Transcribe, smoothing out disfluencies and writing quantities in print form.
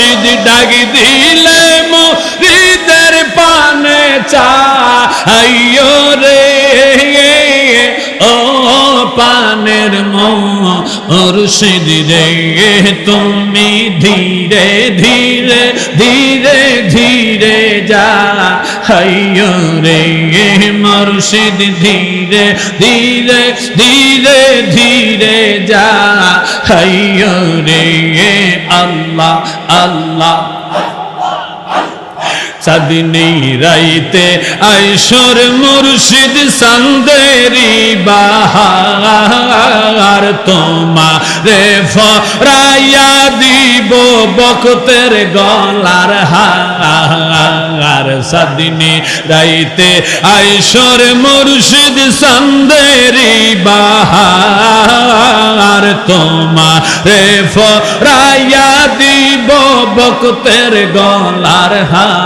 মুর্শিদ ডাক দিলে মুরিদের পানে চাইও রে ও পানের মুর্শিদ রে তুমি ধীরে ধীরে ধীরে ধীরে যা হাইয়ো রে মুর্শিদ ধীরে ধীরে ধীরে ধীরে যা হাইয়ো রে আল্লাহ আল্লাহ চাঁদনী রাইতে আইসর মুর্শিদ সান্দেরি বাহার তোমারে ফরাইয়া দিব বক্তের গলার হার চাঁদনী রাইতে আইসর মুর্শিদ সান্দেরি বাহার তোমারে ফরাইয়া দিব বক্তের গলার হার